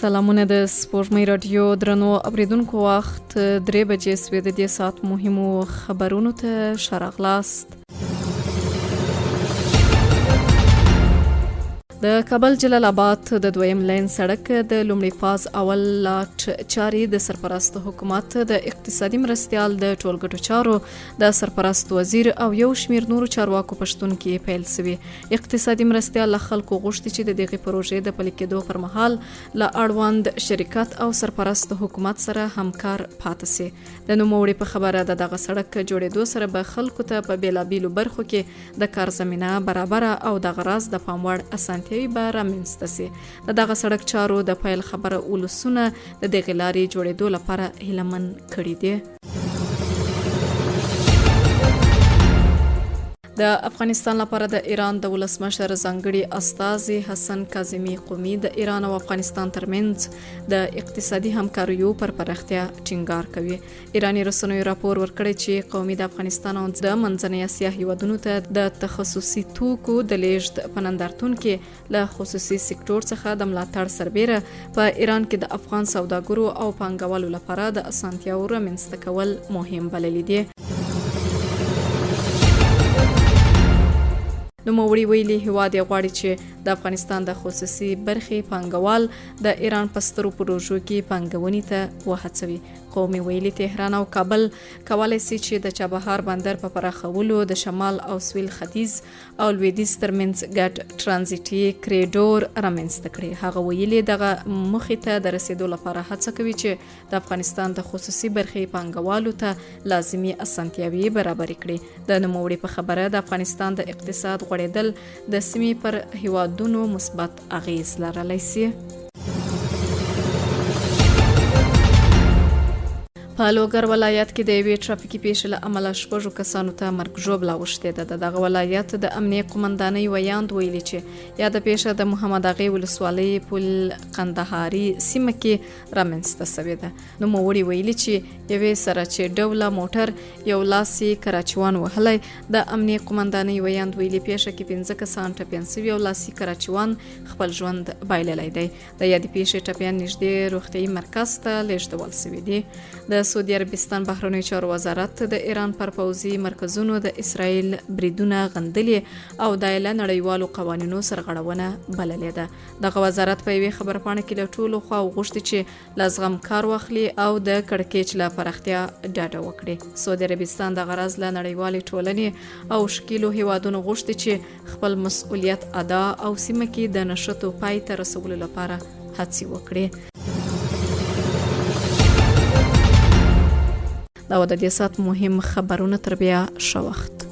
سلامونه د سپوږمۍ رادیو درنو اوریدونکو، وخت 3 بجې سوی د دې ساعت مهمو خبرونو ته ښه راغلاست. د کابل جلال آباد د دویم لین سړک د لومړي فاز اول لاټ چارې د سرپرست حکومت د اقتصادي مرستیال د ټولګټو چارو د سرپرست وزیر او یو شمیر نورو چارواکو په شتون کې پیل شوي. اقتصادي مرستیال له خلکو غوښتي چې د دغې پروژې د پلي کېدو پر مهال له اړوند شرکت او سرپرست حکومت سره همکار پاتې سي. د نوموړي په خبره د دغه سړک جوړېدو سره به خلکو ته په بېلابېلو برخو کې د کار زمینه برابره او دغه راز د پام وړ اسانتیا به رامنځته سي. د دغه سړک چارو د پیل خبره ولسونه د دغې لارې جوړېدو لپاره هیلهمن کړي دي. د افغانستان لپاره د ایران د ولسمشر ځانګړي استازي حسن کاظمي قومي د ایران او افغانستان ترمنځ د اقتصادي همکاریو پر پراختیا ټینګار کوي. ایراني رسنیو راپور ورکړی چې قومي د افغانستان او د منځنۍ اسیا هیوادونو ته د تخصصي توکو د لیږد په نندارتون کې له خصوصي سکتور څخه د ملاتړ سربیره په ایران کې د افغان سوداګرو او پانګوالو لپاره د اسانتیاو رامنځته کول مهم بللي دي. نوموړي ویلي هیواد یې غواړي چې د افغانستان د خصوصي برخې پانګوال د ایران په سترو پروژو کې پانګونې ته وهڅوي. قومي ویلي تهران او کابل کولی سي چې د چابهار بندر په پراخولو د شمال او سویل ختیځ او لویدیځ ترمنځ ګډ ټرانزیټي کریډور رامنځته کړي. هغه ویلي دغه موخې ته د رسیدو لپاره هڅه کوي چې د افغانستان د خصوصي برخې پانګوالو ته لازمي اسانتیاوي برابرې کړي. د نوموړي په خبره د افغانستان د اقتصاد غوړېدل د سیمې پر هیوادونو مثبت اغیز لرلی سي. په لوګر ولایت کې د یوې ټرافیکي پیښې له امله 6 کسانو ته مرګ ژوبله اوښتې ده. د دغه ولایت د امنیه قمندانۍ ویاند ویلي چې یاده پیښه د محمد اغې ولسوالۍ پل قندهاري سیمه کې رامنځته شوې ده. نوموړي ویلي چې یوې سره چې ډوله موټر یو لاس یې کراچوان وهلی. د امنیه قمندانۍ ویاند ویلي پیښه کې 5 کسان ټپیان شوي او لاسي کراچوان خپل ژوند بایللی دی. د یادې پیښې ټپیان نږدې روغتیايي مرکز ته لیږدول شوي دي. د سعودي عربستان بهرنیو چارو وزارت د ایران پر پوځي مرکزونو د اسرائیل بریدونه غندلې او د له نړیوالو قوانینو سرغړونه بللې ده. دغه وزارت په یوې خبرپاڼه کې له ټولو خواو غوښتي چې له زغم کار واخلي او د کړکېچ له پراختیا ډډه وکړي. سعودي عربستان د غرض له نړیوالې ټولنې او شکیلو هیوادونو غوښتي چې خپل مسؤلیت ادا او سیمه کې د نشټو پای ته رسولو لپاره هڅې وکړي. دا و د دې ساعت مهم خبرونه. تر بیا ښه وخت.